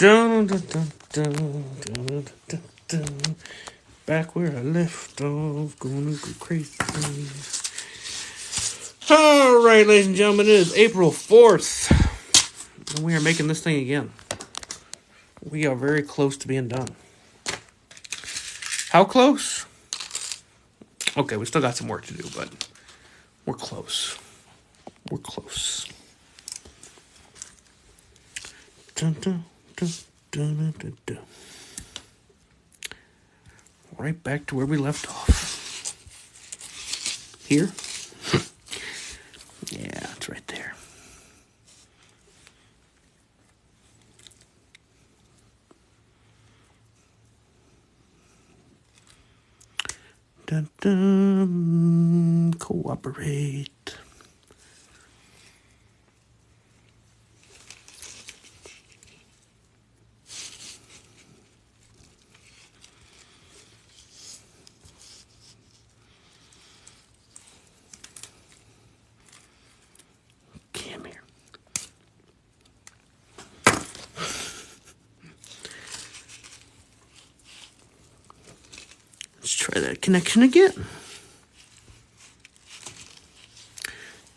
Dun, dun, dun, dun, dun, dun, dun, dun. Back where I left off, gonna go crazy. All right, ladies and gentlemen, it is April 4th, and we are making this thing again. We are very close to being done. How close? Okay, we still got some work to do, but we're close. We're close. Dun, dun, dun, dun, dun, dun, dun. Right back to where we left off. Here? Yeah, it's right there. Dun, dun, cooperate. Come here. Let's try that connection again.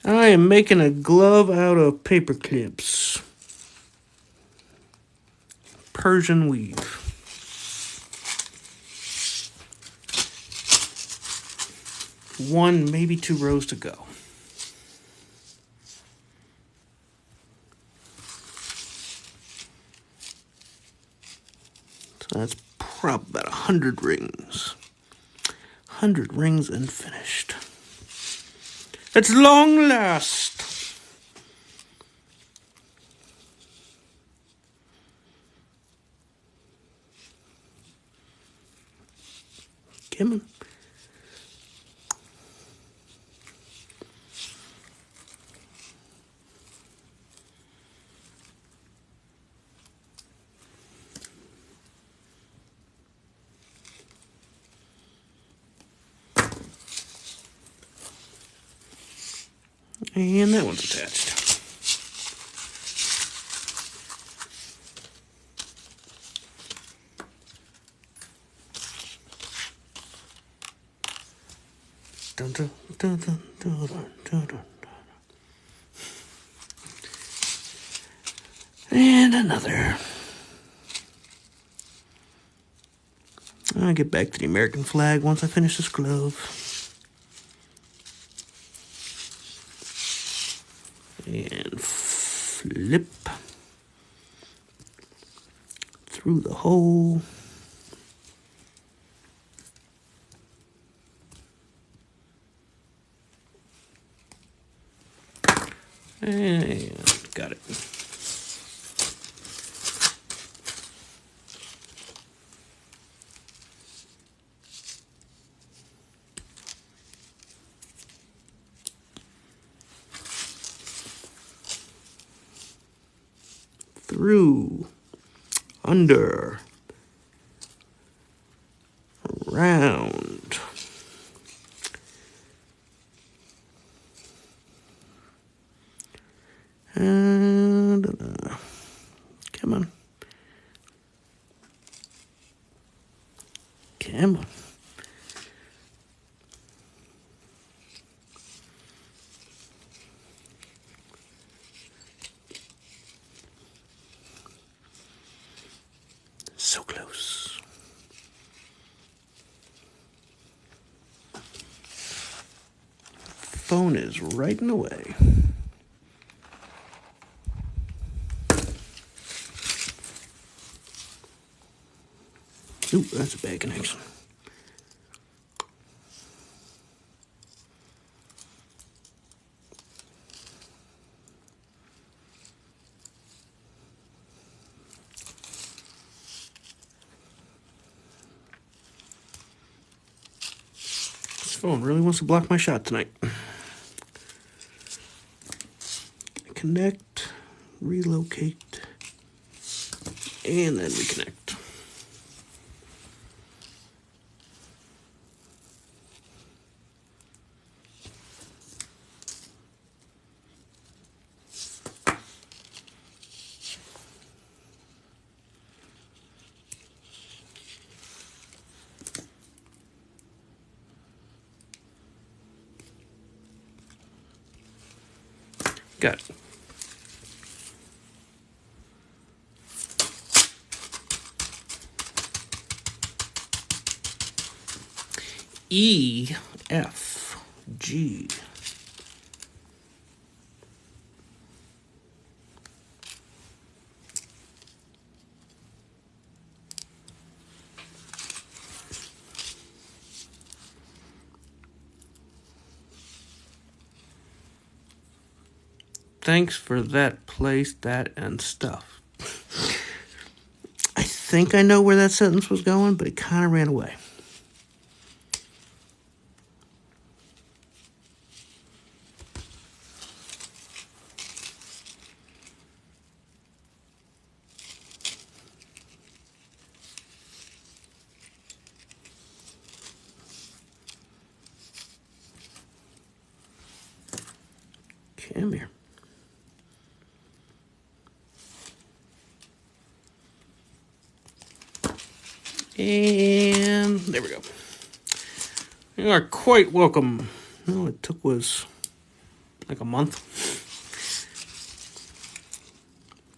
I am making a glove out of paper clips. Persian weave. One, maybe 2 rows to go. So that's probably about 100 rings. 100 rings and finished. At long last. Come on. And that one's attached. Dun, dun, dun, dun, dun, dun, dun, dun. And another. I'll get back to the American flag once I finish this glove. And flip through the hole. And got it. Through, under, around. And come on. Come on. So close. Phone is right in the way. Ooh, that's a bad connection. This phone really wants to block my shot tonight. Connect, relocate, and then reconnect. Got it. E, F, G. Thanks for that place, that, and stuff. I think I know where that sentence was going, but it kind of ran away. Come here. And there we go. You are quite welcome. All it took was like a month.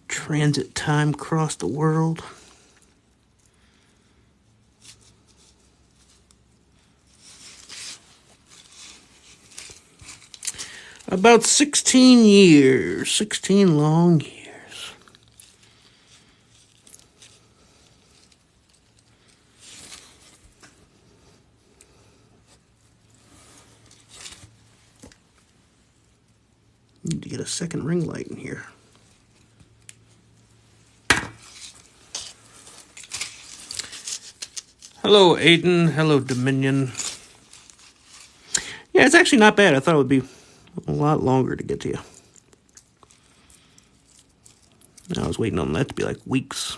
Transit time across the world. About 16 years. 16 long years. Need to get a second ring light in here. Hello, Aiden. Hello, Dominion. Yeah, it's actually not bad. I thought it would be a lot longer to get to you. I was waiting on that to be like weeks.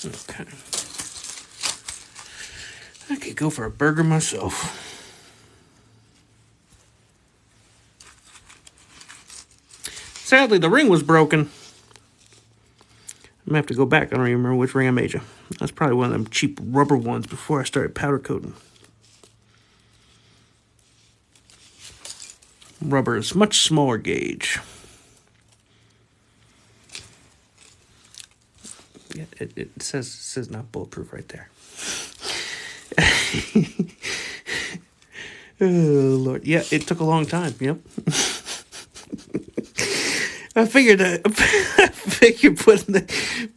Okay. I could go for a burger myself. Sadly, the ring was broken. I'm gonna have to go back. I don't even remember which ring I made you. That's probably one of them cheap rubber ones before I started powder coating. Rubber is much smaller gauge. Yeah, it says not bulletproof right there. Oh Lord, yeah, it took a long time. Yep. I figured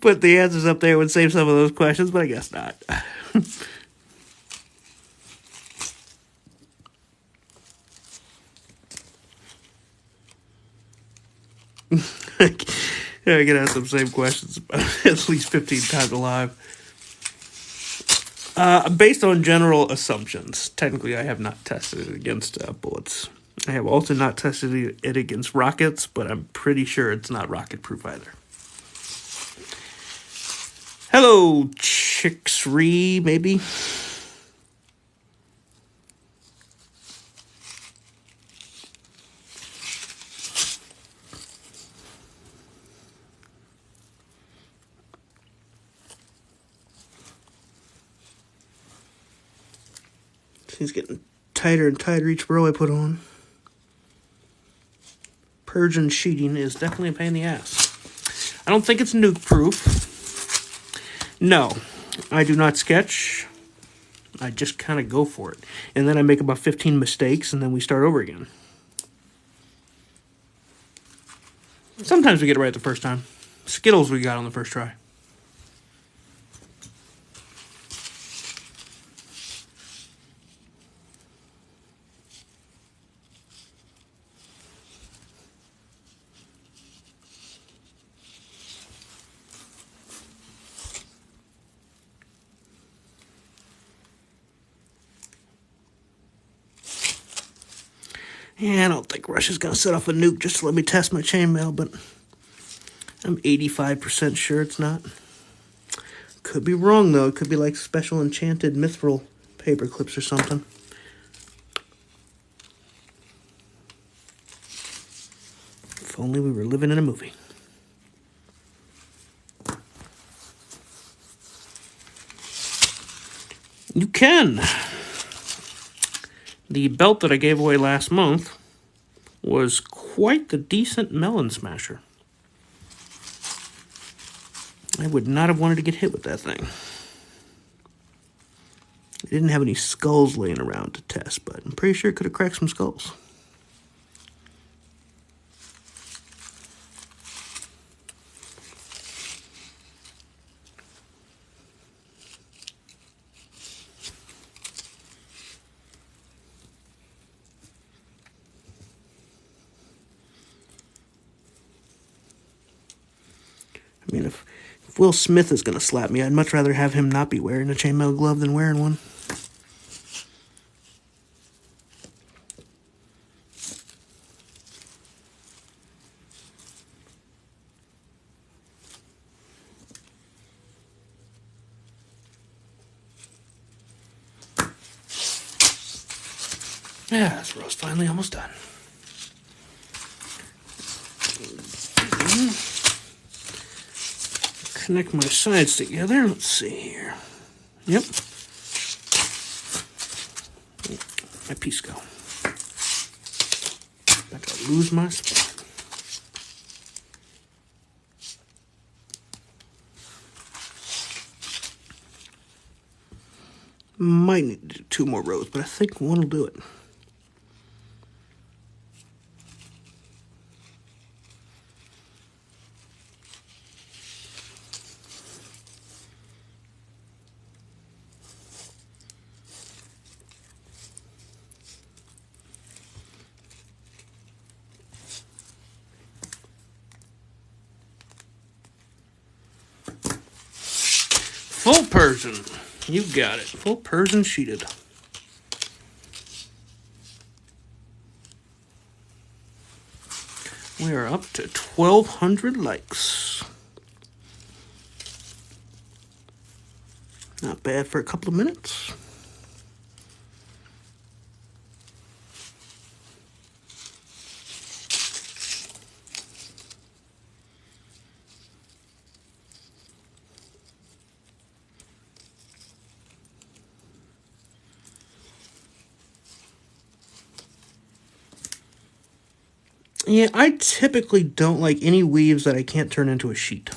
put the answers up there would save some of those questions, but I guess not. I can ask some same questions at least 15 times alive. Based on general assumptions, technically I have not tested it against bullets. I have also not tested it against rockets, but I'm pretty sure it's not rocket proof either. Hello, Chicksree, maybe? He's getting tighter and tighter each row I put on. Persian sheeting is definitely a pain in the ass. I don't think it's nuke proof. No, I do not sketch. I just kind of go for it. And then I make about 15 mistakes and then we start over again. Sometimes we get it right the first time. Skittles we got on the first try. Yeah, I don't think Russia's going to set off a nuke just to let me test my chainmail, but I'm 85% sure it's not. Could be wrong, though. It could be like special enchanted mithril paper clips or something. If only we were living in a movie. You can. The belt that I gave away last month was quite the decent melon smasher. I would not have wanted to get hit with that thing. I didn't have any skulls laying around to test, but I'm pretty sure it could have cracked some skulls. I mean, if Will Smith is going to slap me, I'd much rather have him not be wearing a chainmail glove than wearing one. Yeah, this row's finally almost done. Connect my sides together. Let's see here. Yep. My piece go. About to lose my spot. Might need to do 2 more rows, but I think one will do it. Full Persian. You got it. Full Persian sheeted. We are up to 1,200 likes. Not bad for a couple of minutes. Yeah, I typically don't like any weaves that I can't turn into a sheet.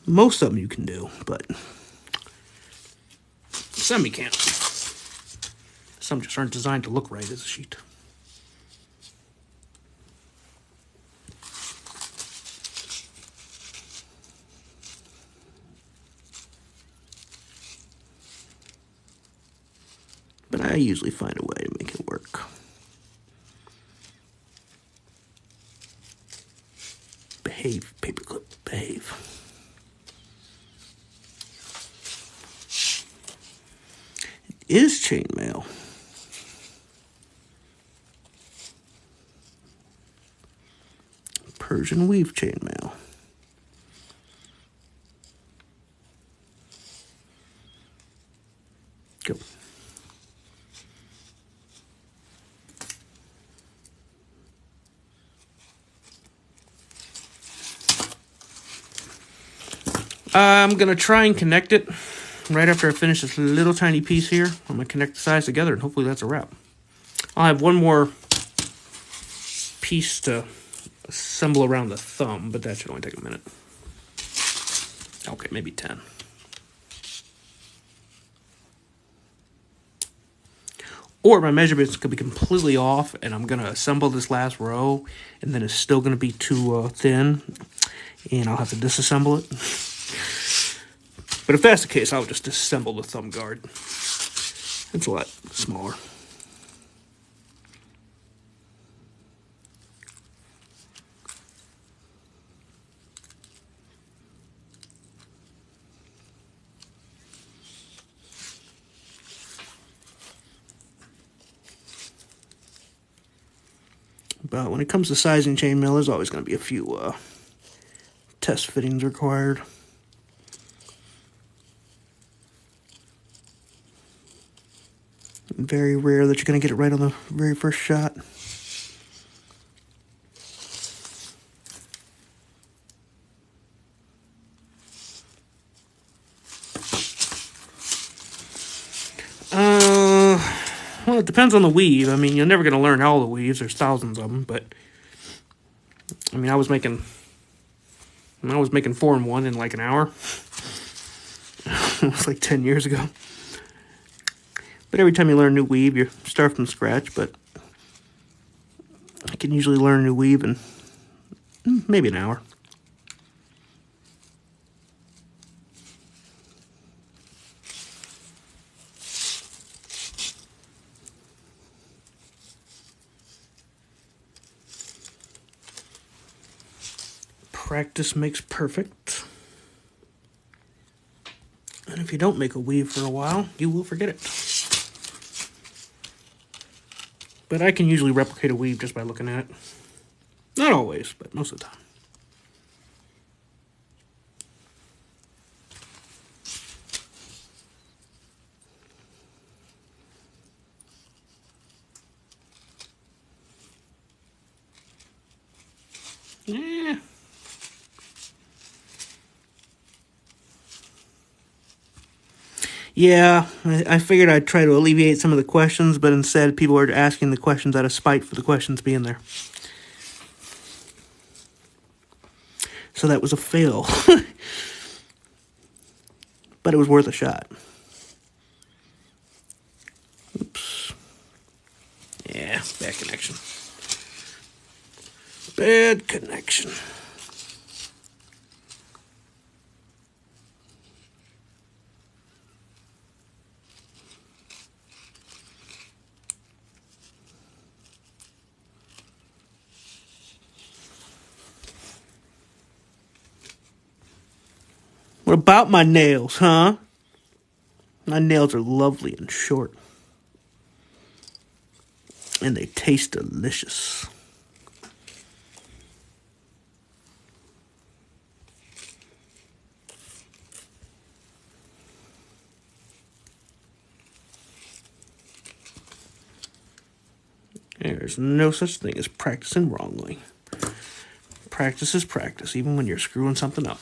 Most of them you can do, but some you can't. Some just aren't designed to look right as a sheet. But I usually find a way to make it work. Behave, Paperclip, behave. It is chainmail. Persian weave chainmail. Go. I'm going to try and connect it right after I finish this little tiny piece here. I'm going to connect the sides together, and hopefully that's a wrap. I'll have one more piece to assemble around the thumb, but that should only take a minute. Okay, maybe 10. Or my measurements could be completely off, and I'm going to assemble this last row, and then it's still going to be too thin, and I'll have to disassemble it. But if that's the case, I'll just disassemble the thumb guard. It's a lot smaller. But when it comes to sizing chainmail, there's always going to be a few test fittings required. Very rare that you're going to get it right on the very first shot. it depends on the weave. I mean, you're never going to learn all the weaves. There's thousands of them, but I mean, I was making 4-in-1 in like an hour. It was like 10 years ago. But every time you learn a new weave, you start from scratch. But I can usually learn a new weave in maybe an hour. Practice makes perfect. And if you don't make a weave for a while, you will forget it. But I can usually replicate a weave just by looking at it. Not always, but most of the time. Yeah. Yeah, I figured I'd try to alleviate some of the questions, but instead people are asking the questions out of spite for the questions being there. So that was a fail. But it was worth a shot. Oops. Yeah, bad connection. Bad connection. What about my nails, huh? My nails are lovely and short. And they taste delicious. There's no such thing as practicing wrongly. Practice is practice, even when you're screwing something up.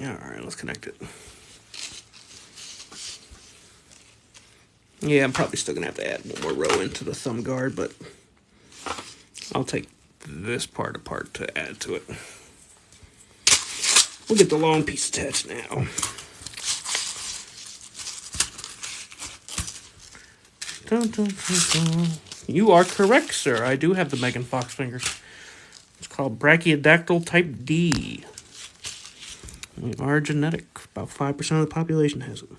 Alright, let's connect it. Yeah, I'm probably still going to have to add one more row into the thumb guard, but I'll take this part apart to add to it. We'll get the long piece attached now. Dun, dun, dun, dun. You are correct, sir. I do have the Megan Fox fingers. It's called Brachydactyl type D. They are genetic. About 5% of the population has it.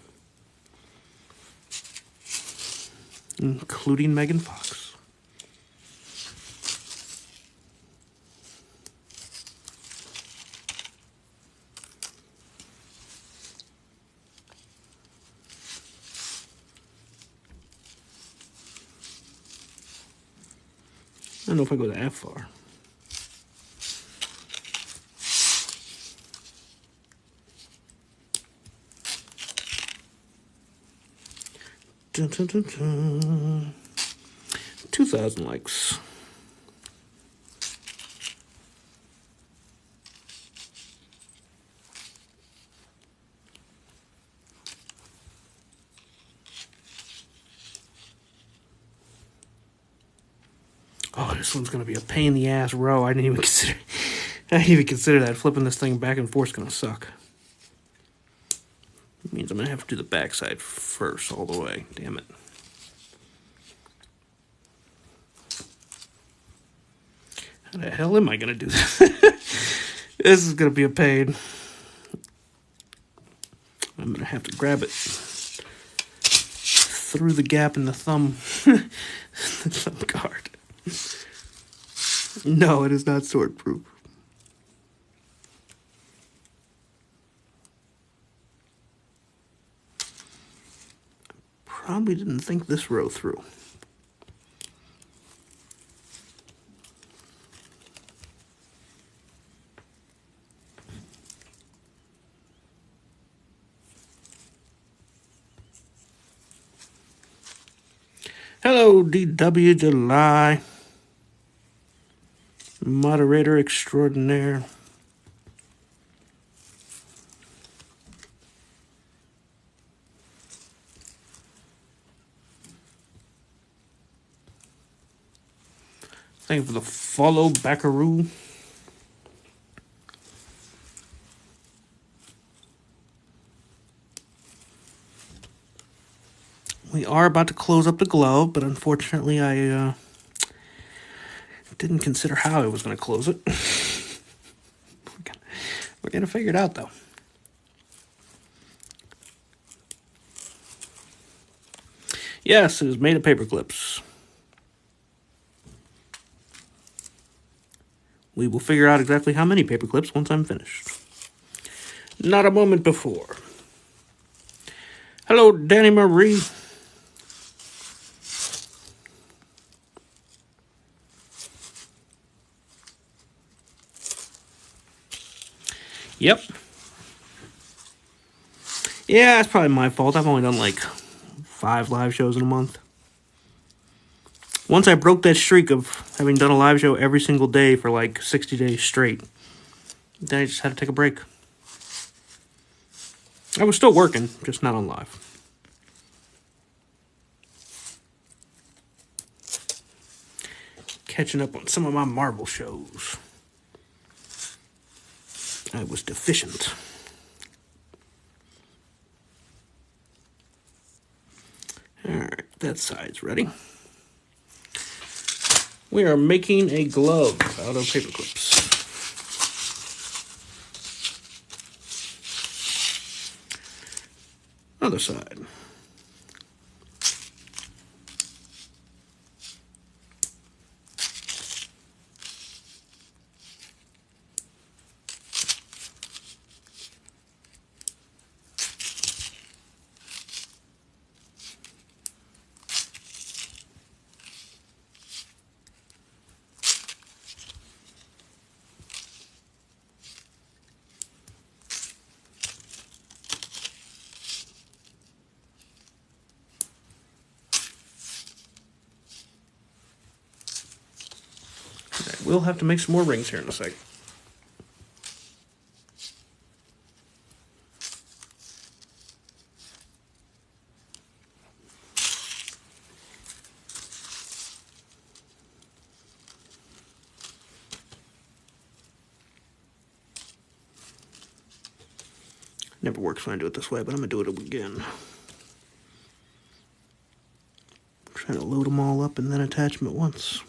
Including Megan Fox. I don't know if I go that far. Dun, dun, dun, dun. 2,000 likes. Oh, this one's gonna be a pain in the ass row. I didn't even consider that. Flipping this thing back and forth is gonna suck. It means I'm gonna have to do the backside first all the way. Damn it. How the hell am I gonna do this? This is gonna be a pain. I'm gonna have to grab it through the gap in the thumb, the thumb guard. No, it is not sword proof. Probably didn't think this row through. Hello, DW July. Moderator extraordinaire. Thank you for the follow, Backaroo. We are about to close up the glove, but unfortunately I didn't consider how I was going to close it. We're going to figure it out, though. Yes, it is made of paper clips. We will figure out exactly how many paper clips once I'm finished. Not a moment before. Hello, Danny Marie. Yep. Yeah, it's probably my fault. I've only done like 5 live shows in a month. Once I broke that streak of having done a live show every single day for like 60 days straight, then I just had to take a break. I was still working, just not on live. Catching up on some of my Marvel shows. I was deficient. Alright, that side's ready. We are making a glove out of paper clips. Other side. We'll have to make some more rings here in a second. Never works when I do it this way, but I'm going to do it again. I'm trying to load them all up and then attach them at once.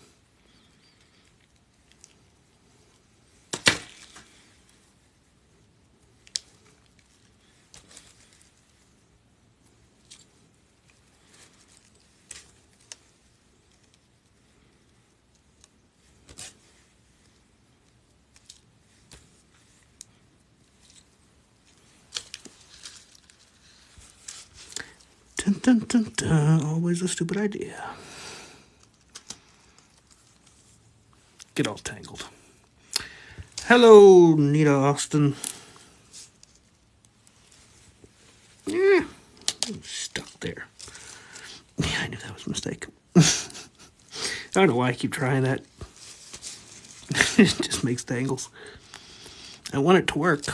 Dun, dun, dun, dun. Always a stupid idea. Get all tangled. Hello, Nita Austin. Yeah, I'm stuck there. Yeah, I knew that was a mistake. I don't know why I keep trying that. It just makes tangles. I want it to work.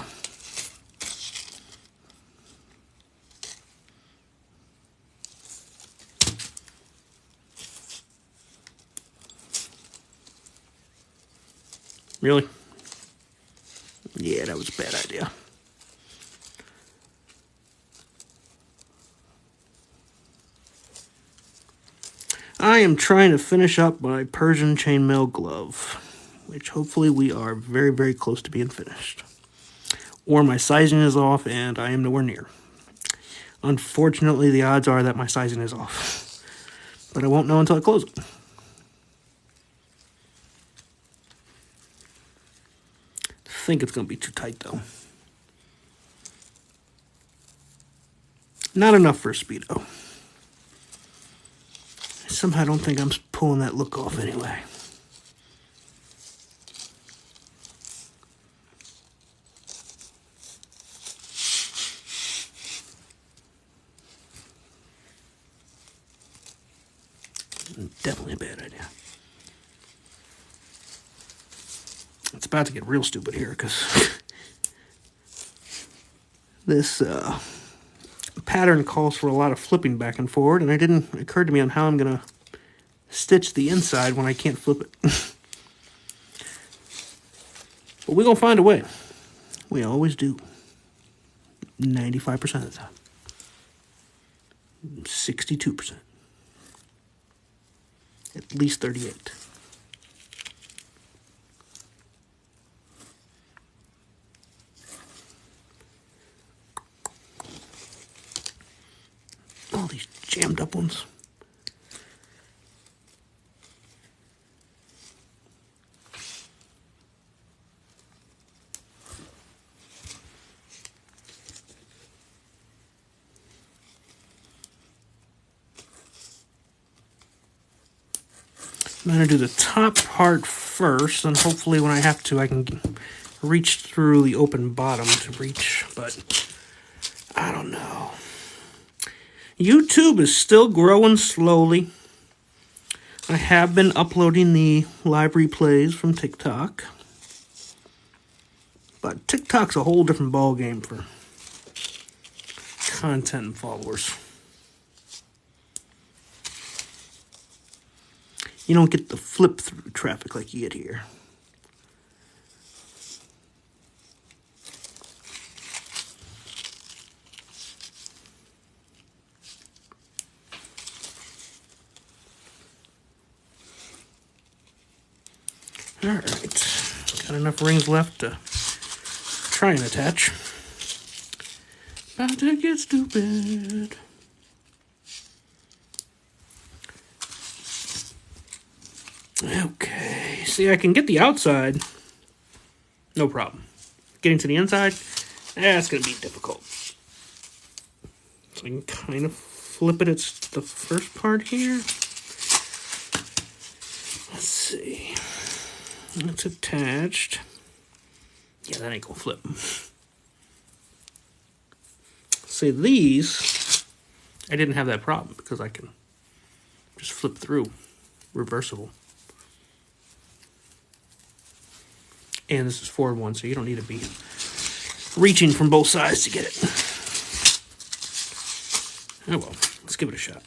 Really? Yeah, that was a bad idea. I am trying to finish up my Persian chainmail glove, which hopefully we are very, very close to being finished. Or my sizing is off and I am nowhere near. Unfortunately, the odds are that my sizing is off. But I won't know until I close it. I think it's going to be too tight, though. Not enough for a Speedo. I somehow don't think I'm pulling that look off anyway. Definitely a bad idea. It's about to get real stupid here because this pattern calls for a lot of flipping back and forward, and it didn't occur to me on how I'm going to stitch the inside when I can't flip it. But we're going to find a way. We always do. 95% of the time. 62%. At least 38. All these jammed up ones. I'm going to do the top part first, and hopefully when I have to, I can reach through the open bottom to reach, but I don't know. YouTube is still growing slowly. I have been uploading the live replays from TikTok, but TikTok's a whole different ballgame for content and followers. You don't get the flip-through traffic like you get here. Alright, got enough rings left to try and attach. About to get stupid. Okay, see, I can get the outside, no problem. Getting to the inside, that's going to be difficult. So I can kind of flip it. It's the first part here. Let's see. It's attached. Yeah, that ain't going to flip. See, these, I didn't have that problem because I can just flip through, reversible. And this is forward one, so you don't need to be reaching from both sides to get it. Oh well, let's give it a shot.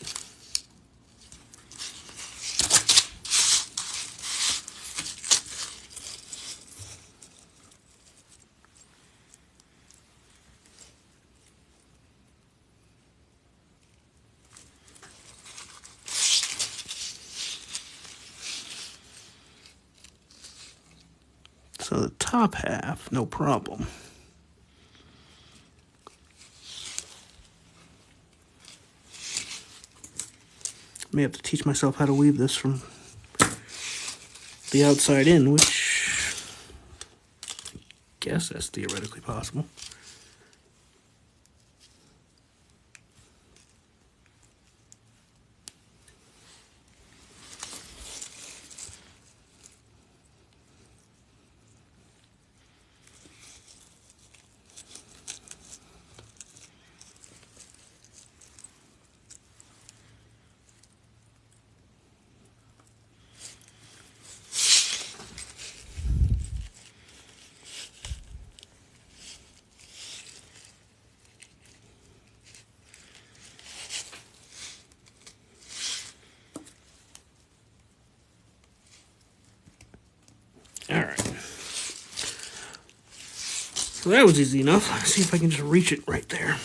So the top half, no problem. May have to teach myself how to weave this from the outside in, which I guess that's theoretically possible. Alright. So that was easy enough. Let's see if I can just reach it right there.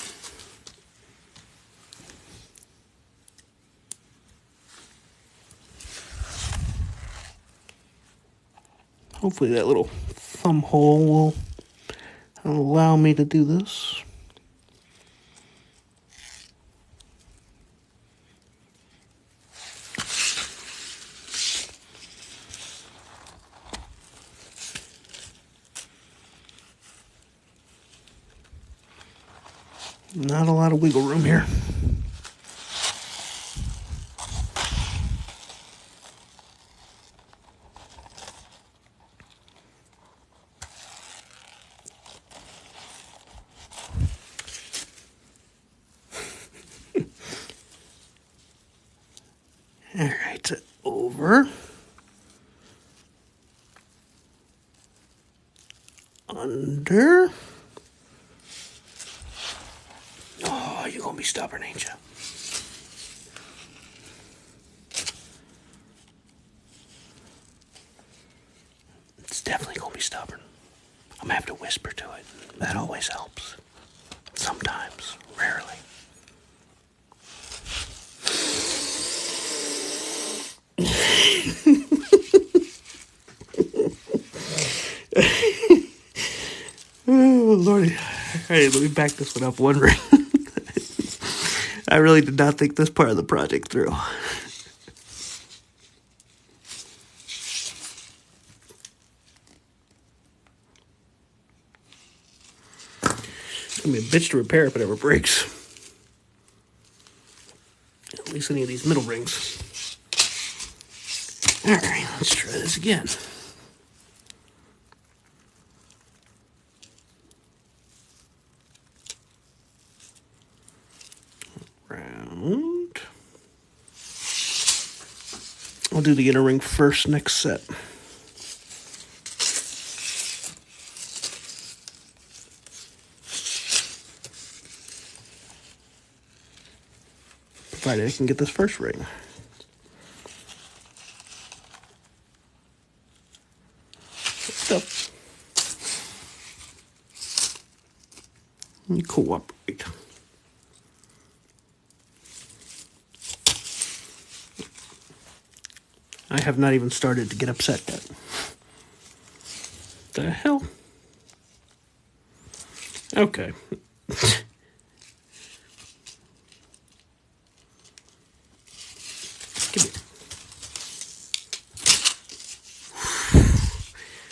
Hopefully that little thumb hole will allow me to do this. Not a lot of wiggle room here. All right, over, under. Oh, you're gonna be stubborn, ain't you? It's definitely gonna be stubborn. I'm gonna have to whisper to it. That always helps. Sometimes, rarely. Oh, Lordy. All right, let me back this one up one ring. I really did not think this part of the project through. It's gonna be a bitch to repair if it ever breaks. At least any of these middle rings. All right, let's try this again. Round. I'll do the inner ring first next set. Provided I can get this first ring. Stuff. You cooperate. I have not even started to get upset yet. The hell? Okay. Give me.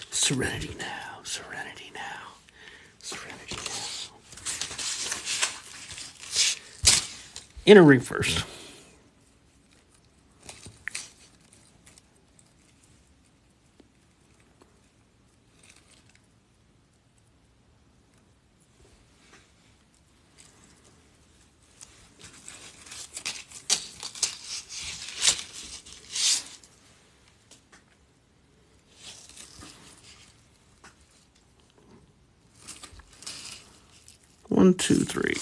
Serenity now. Serenity now. Serenity now. Inner ring first. One, two, three.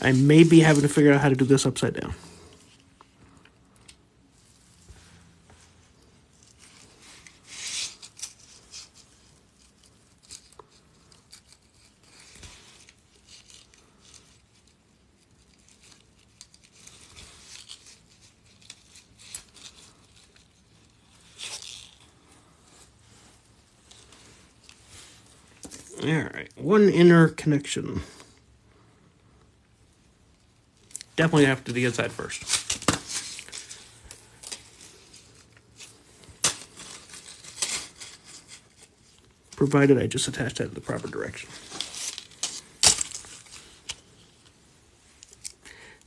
I may be having to figure out how to do this upside down. All right, one inner connection. Definitely have to do the inside first. Provided I just attach that in the proper direction.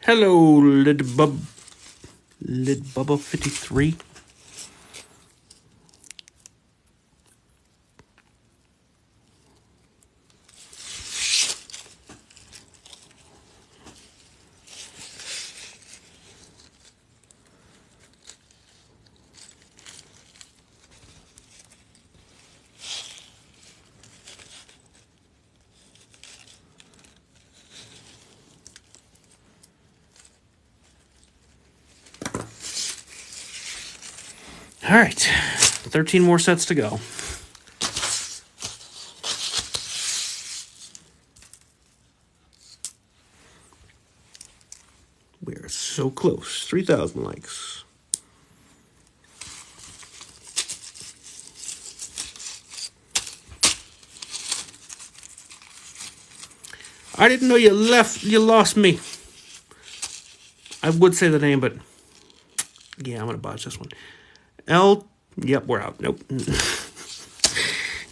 Hello, Lidbubba 53. All right, 13 more sets to go. We are so close. 3,000 likes. I didn't know you lost me. I would say the name, but yeah, I'm gonna botch this one. Yep, we're out. Nope.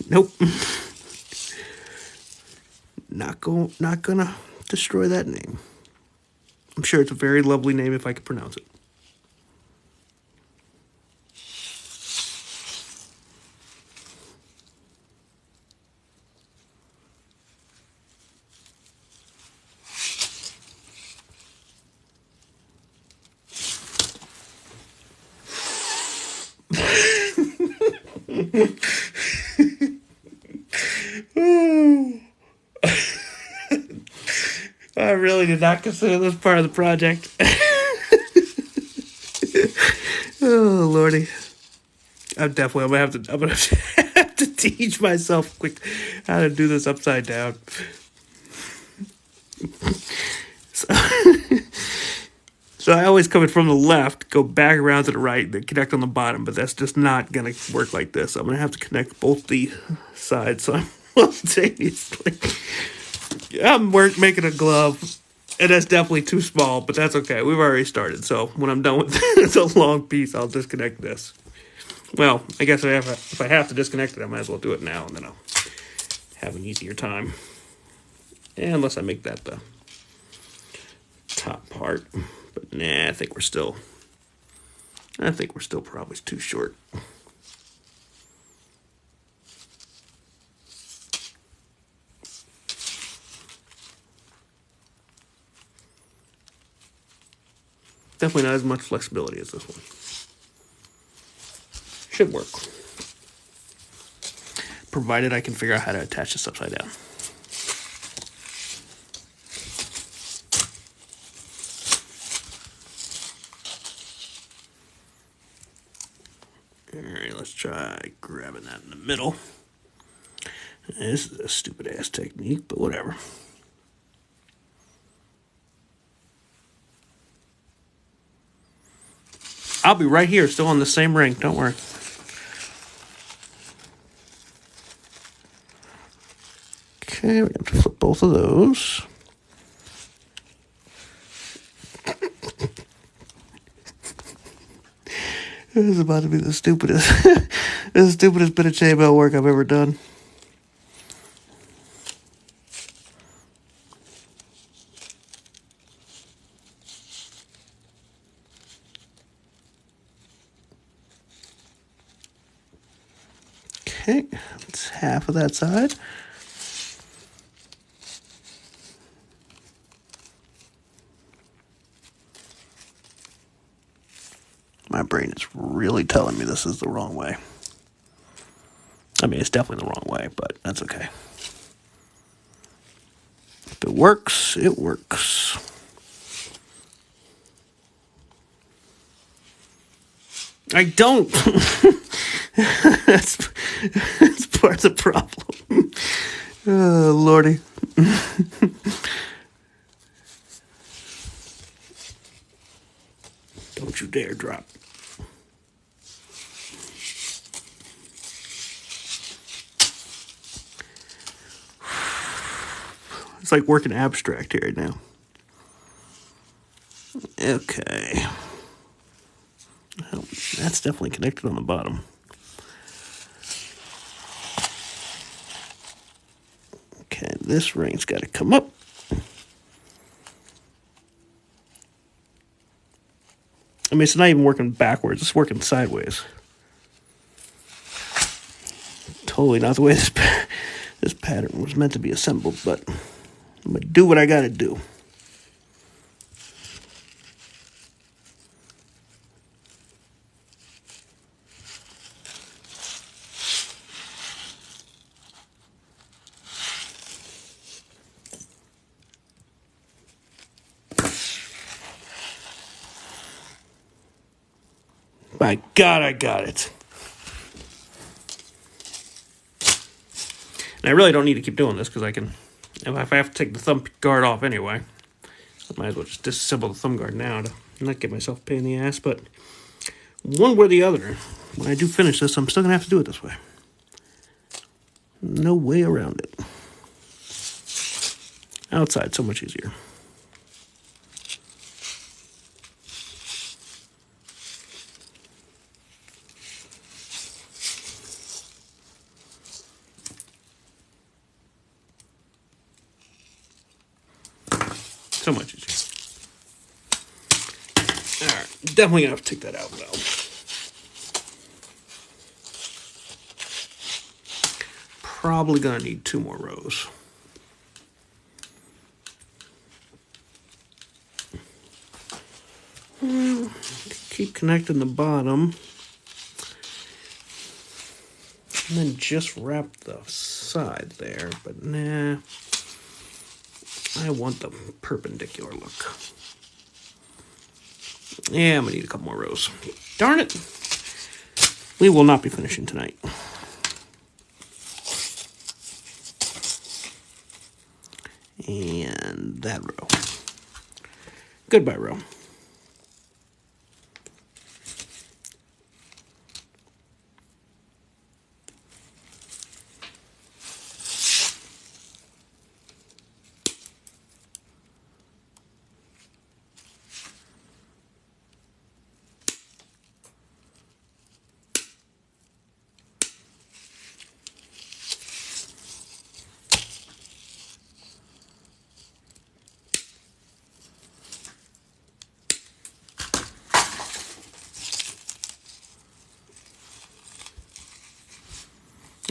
Nope. Not gonna destroy that name. I'm sure it's a very lovely name if I could pronounce it. I really did not consider this part of the project. Oh lordy, I'm gonna have to teach myself quick how to do this upside down. So, so I always come in from the left, go back around to the right, then connect on the bottom. But that's just not gonna work like this. I'm gonna have to connect both the sides simultaneously. I'm making a glove. And that's definitely too small, but that's okay. We've already started. So when I'm done with the long piece, I'll disconnect this. Well, I guess if I have to disconnect it, I might as well do it now, and then I'll have an easier time. Unless I make that the top part. But nah, I think we're still probably too short. Definitely not as much flexibility as this one. Should work. Provided I can figure out how to attach this upside down. Alright, let's try grabbing that in the middle. This is a stupid ass technique, but whatever. I'll be right here, still on the same ring. Don't worry. Okay, we have to flip both of those. This is about to be the stupidest bit of chainmail work I've ever done. Okay, that's half of that side. My brain is really telling me this is the wrong way. I mean, it's definitely the wrong way, but that's okay. If it works, it works. I don't. That's part of the problem. Oh, Lordy. Don't you dare drop. It's like working abstract here now. Okay. Well, that's definitely connected on the bottom. Okay, this ring's got to come up. I mean, it's not even working backwards. It's working sideways. Totally not the way this pattern was meant to be assembled, but I'm going to do what I got to do. My God, I got it. And I really don't need to keep doing this because I can, if I have to take the thumb guard off anyway, I might as well just disassemble the thumb guard now to not get myself a pain in the ass. But one way or the other, when I do finish this, I'm still going to have to do it this way. No way around it. Outside, so much easier. So much easier. Alright, definitely gonna have to take that out though. Probably gonna need 2 more rows. Keep connecting the bottom. And then just wrap the side there, but nah. I want the perpendicular look. Yeah, I'm gonna need a couple more rows. Darn it! We will not be finishing tonight. And that row. Goodbye row.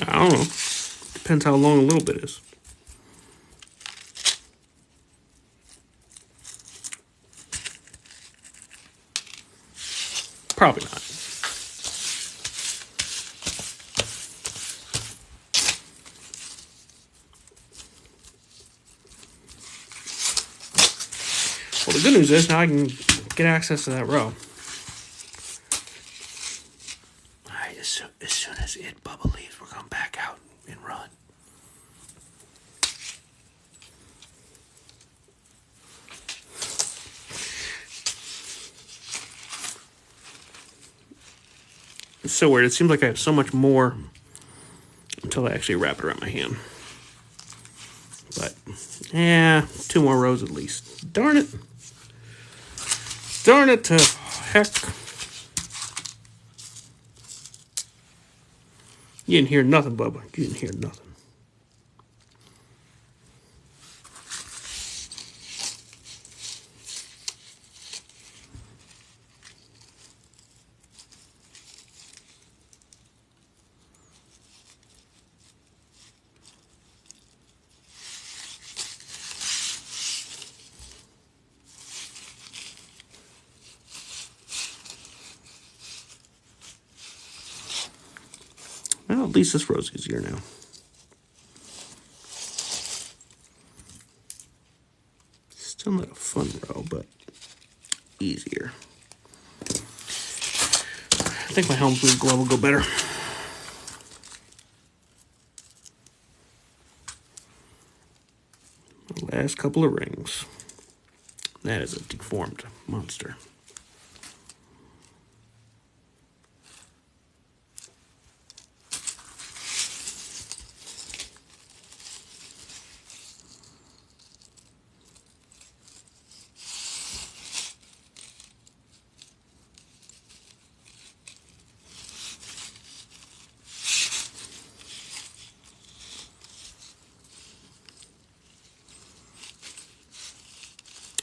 I don't know. Depends how long a little bit is. Probably not. Well, the good news is now I can get access to that row. Alright, as soon as Bubba leaves, we're going back out and run. It's so weird. It seems like I have so much more until I actually wrap it around my hand. But, yeah, 2 more rows at least. Darn it. Darn it to heck. You didn't hear nothing, Bubba. You didn't hear nothing. Well, at least this row's easier now. Still not a fun row, but easier. I think my helm blue glove will go better. Last couple of rings. That is a deformed monster.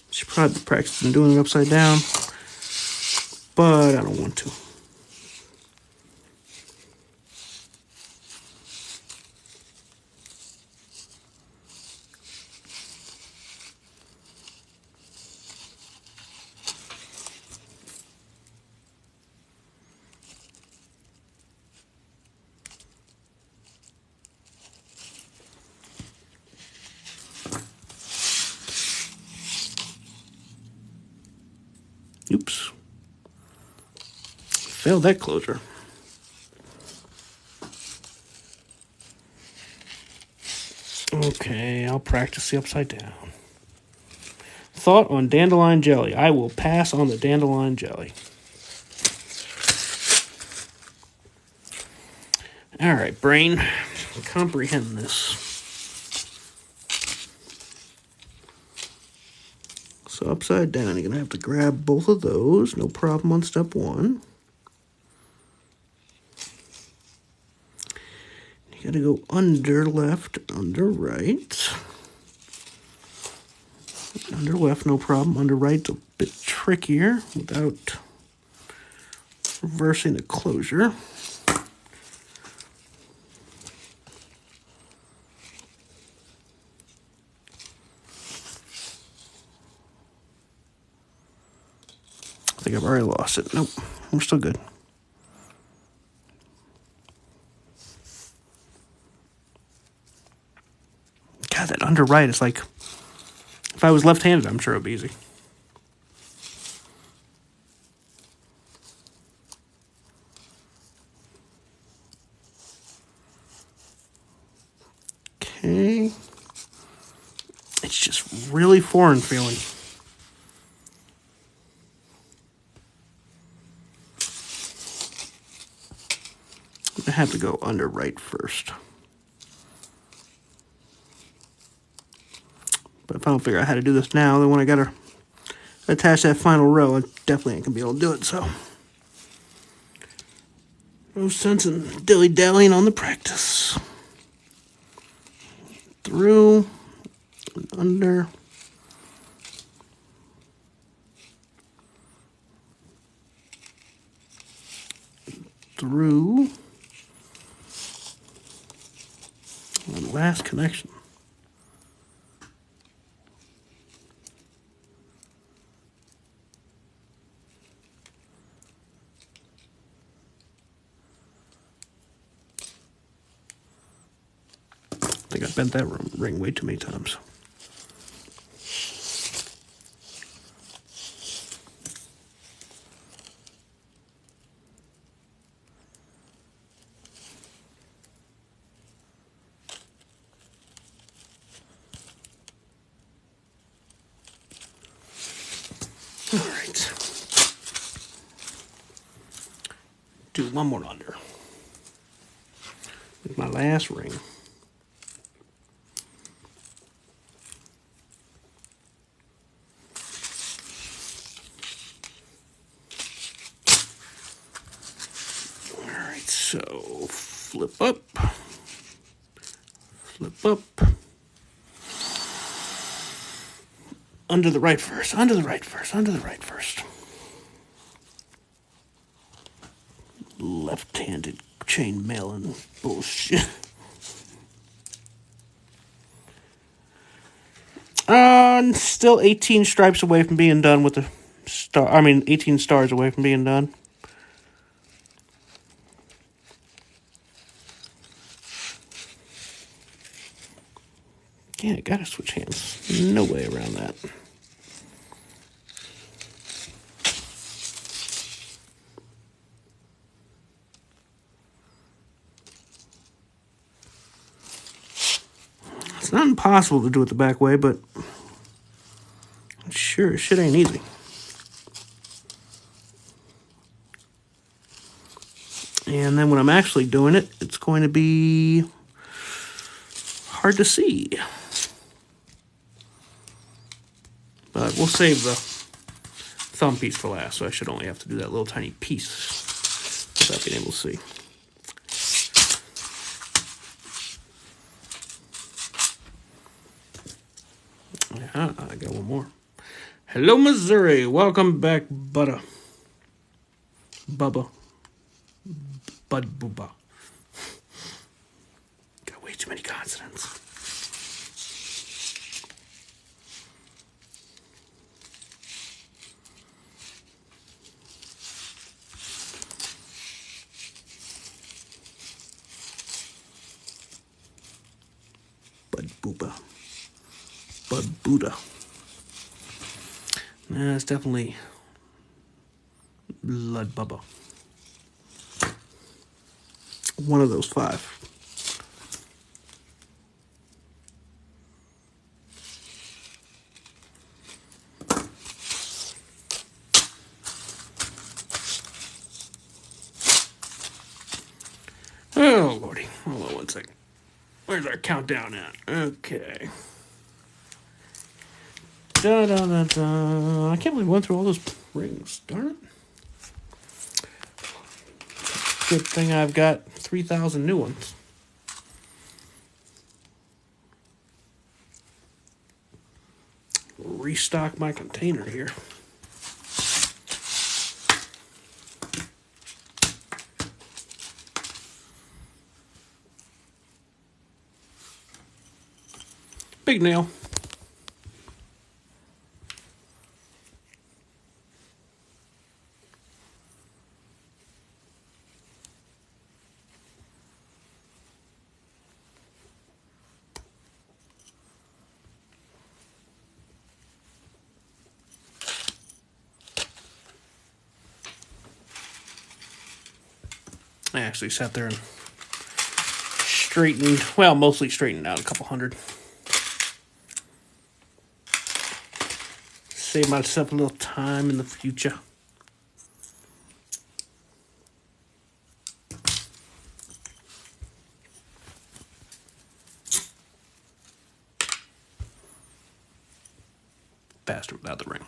Should probably be practicing doing it upside down, but I don't want to. Oops. Failed that closure. Okay, I'll practice the upside down. Thought on dandelion jelly. I will pass on the dandelion jelly. Alright, brain. Comprehend this. So upside down, you're going to have to grab both of those. No problem on step 1. You got to go under left, under right. Under left, no problem. Under right's a bit trickier without reversing the closure. I think I've already lost it. Nope, we're still good. God, that under right is like, if I was left-handed, I'm sure it would be easy. Okay. It's just really foreign feeling. I have to go under right first. But if I don't figure out how to do this now, then when I gotta attach that final row, I definitely ain't gonna be able to do it, so. No sense in dilly-dallying on the practice. Through, and under. Through. And last connection. I think I bent that ring way too many times. All right. Do one more under. With my last ring. Alright, so flip up. Flip up. Under the right first, under the right first, under the right first. Left-handed chainmail and bullshit. Still 18 stripes away from being done with the star. 18 stars away from being done. Yeah, I gotta switch hands. No way around that. It's not impossible to do it the back way, but sure as shit ain't easy. And then when I'm actually doing it, it's going to be hard to see. But we'll save the thumb piece for last, so I should only have to do that little tiny piece without being able to see. Yeah, I got one more. Hello, Missouri. Welcome back, Bubba. Bud Booba. Got way too many consonants. Bud Booba. Bud Buddha. Nah, it's definitely Blood Bubba. One of those five. Oh, Lordy. Hold on one second. Where's our countdown at? Okay. Da-da-da-da. I can't believe we went through all those rings. Darn it. Good thing I've got 3,000 new ones. Restock my container here. Big nail. I actually sat there and straightened, well, mostly straightened out a couple hundred. Save myself a little time in the future. Faster without the ring.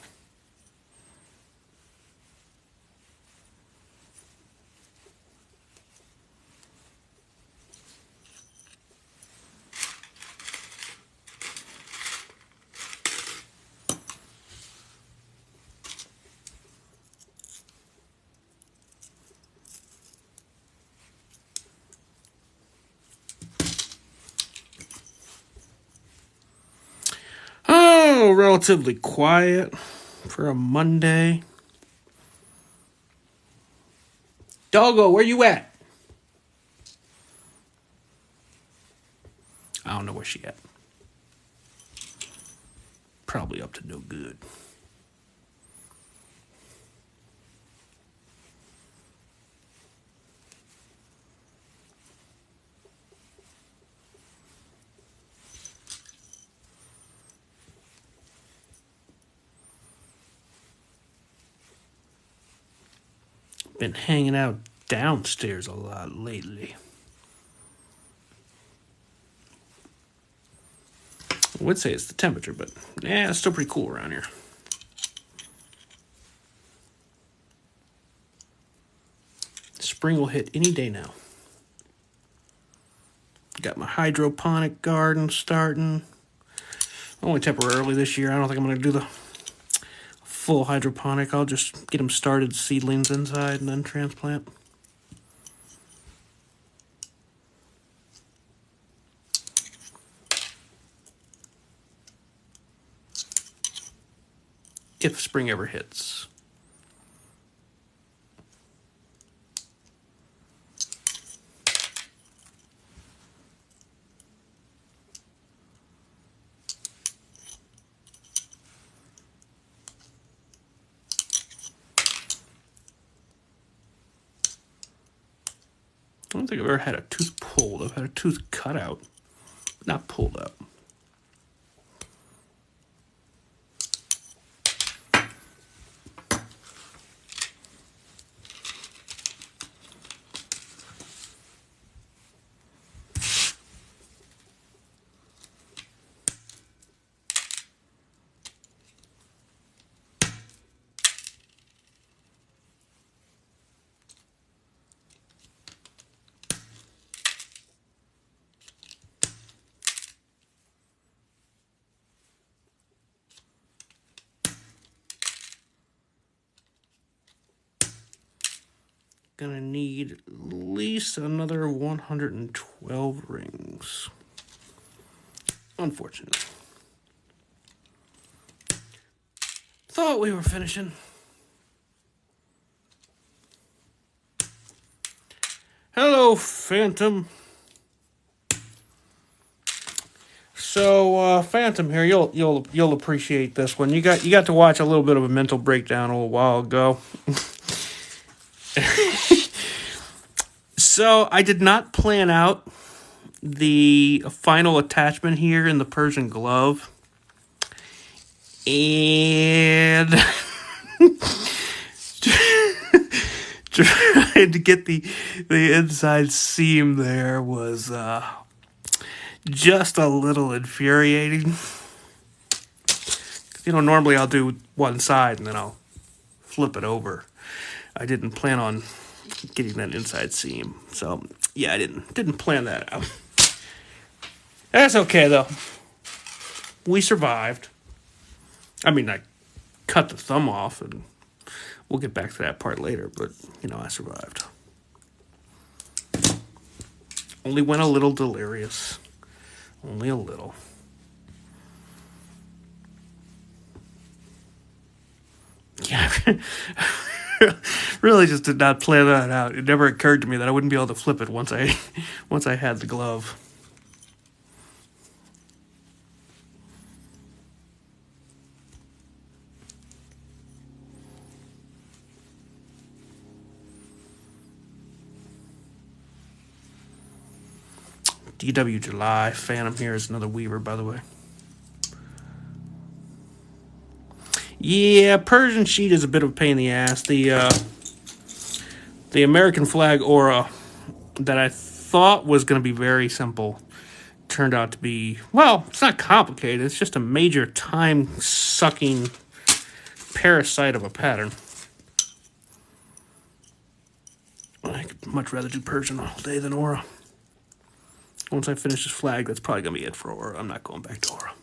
Oh, relatively quiet for a Monday. Doggo, where you at? I don't know where she at. Probably up to no good. Been hanging out downstairs a lot lately. I would say it's the temperature, but yeah, it's still pretty cool around here. Spring will hit any day now. Got my hydroponic garden starting. Only temporarily this year. I don't think I'm going to do the full hydroponic. I'll just get them started, seedlings inside, and then transplant. If spring ever hits. I don't think I've ever had a tooth pulled. I've had a tooth cut out, but not pulled out. Gonna need at least another 112 rings. Unfortunate. Thought we were finishing. Hello, Phantom. So, Phantom here, you'll appreciate this one. You got to watch a little bit of a mental breakdown a little while ago. So, I did not plan out the final attachment here in the Persian glove. And trying to get the inside seam there was just a little infuriating. You know, normally I'll do one side and then I'll flip it over. I didn't plan on getting that inside seam. So, yeah, I didn't plan that out. That's okay, though. We survived. I mean, I cut the thumb off, and we'll get back to that part later, but, you know, I survived. Only went a little delirious. Only a little. Yeah, really just did not plan that out. It never occurred to me that I wouldn't be able to flip it once I had the glove. DW July. Phantom here is another weaver, by the way. Yeah, Persian sheet is a bit of a pain in the ass. The American flag aura that I thought was going to be very simple turned out to be, well, it's not complicated. It's just a major time-sucking parasite of a pattern. I'd much rather do Persian all day than aura. Once I finish this flag, that's probably going to be it for aura. I'm not going back to aura.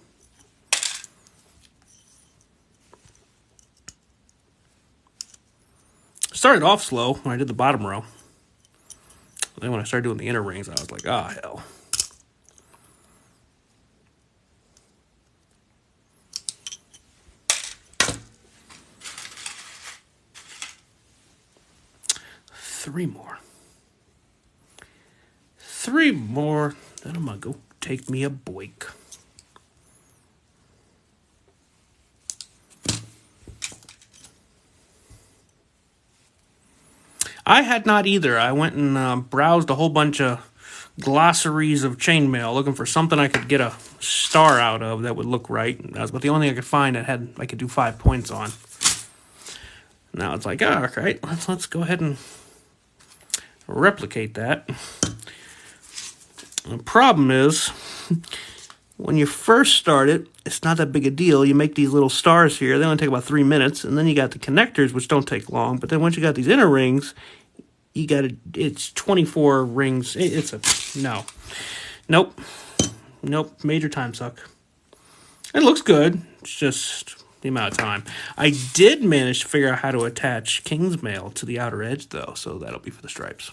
Started off slow when I did the bottom row. Then when I started doing the inner rings, I was like, ah, hell. Three more, then I'm gonna go take me a break. I had not either. I went and browsed a whole bunch of glossaries of chainmail looking for something I could get a star out of that would look right. That was about the only thing I could find that I could do 5 points on. Now it's like, all right, let's go ahead and replicate that. The problem is, when you first start it, it's not that big a deal. You make these little stars here. They only take about 3 minutes. And then you got the connectors, which don't take long. But then once you got these inner rings, it's 24 rings. Nope. Major time suck. It looks good. It's just the amount of time. I did manage to figure out how to attach king's mail to the outer edge, though. So that'll be for the stripes.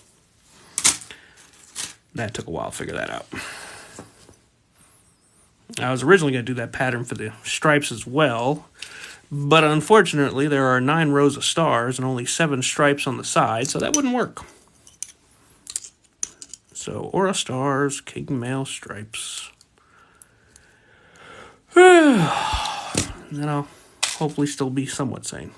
That took a while to figure that out. I was originally going to do that pattern for the stripes as well, but unfortunately there are 9 rows of stars and only 7 stripes on the side, so that wouldn't work. So, aura stars, king mail stripes. Then I'll hopefully still be somewhat sane.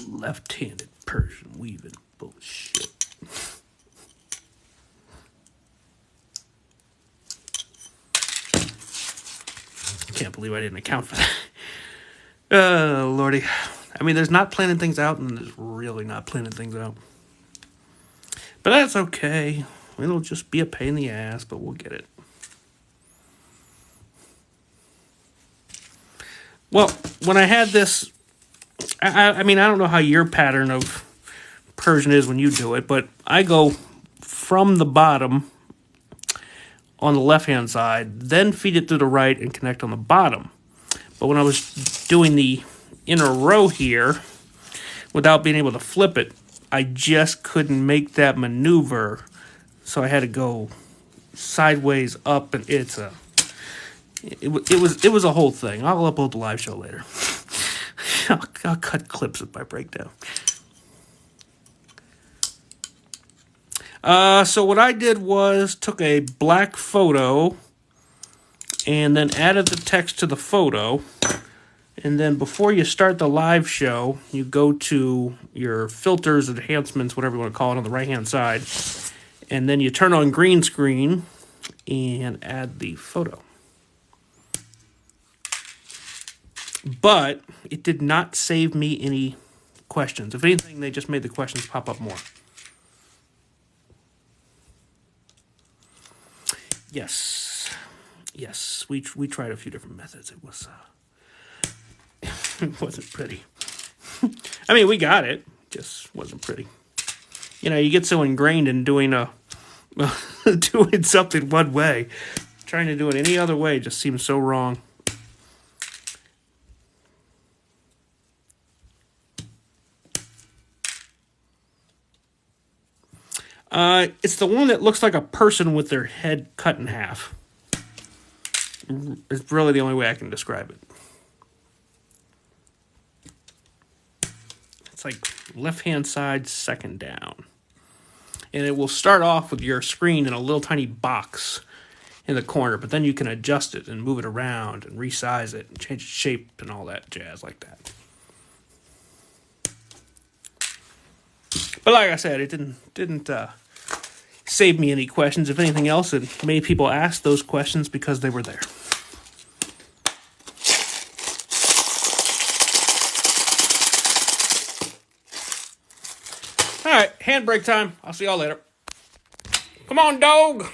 Left-handed Persian weaving bullshit. Can't believe I didn't account for that. Oh, Lordy. I mean, there's not planning things out, and there's really not planning things out. But that's okay. It'll just be a pain in the ass, but we'll get it. Well, when I had this, I mean, I don't know how your pattern of Persian is when you do it, but I go from the bottom on the left-hand side, then feed it to the right and connect on the bottom. But when I was doing the inner row here, without being able to flip it, I just couldn't make that maneuver, so I had to go sideways up, and it was a whole thing. I'll upload the live show later. I'll cut clips of my breakdown. So what I did was took a black photo and then added the text to the photo. And then before you start the live show, you go to your filters, enhancements, whatever you want to call it, on the right-hand side. And then you turn on green screen and add the photo. But it did not save me any questions. If anything, they just made the questions pop up more. Yes, we tried a few different methods. It was it wasn't pretty. I mean, we got it, just wasn't pretty. You know, you get so ingrained in doing doing something one way, trying to do it any other way just seems so wrong. It's the one that looks like a person with their head cut in half. It's really the only way I can describe it. It's like left-hand side, second down. And it will start off with your screen in a little tiny box. in the corner, but then you can adjust it and move it around and resize it and change its shape and all that jazz like that. But like I said, it didn't save me any questions. If anything else, it made people ask those questions because they were there. All right, handbrake time. I'll see y'all later. Come on, dog.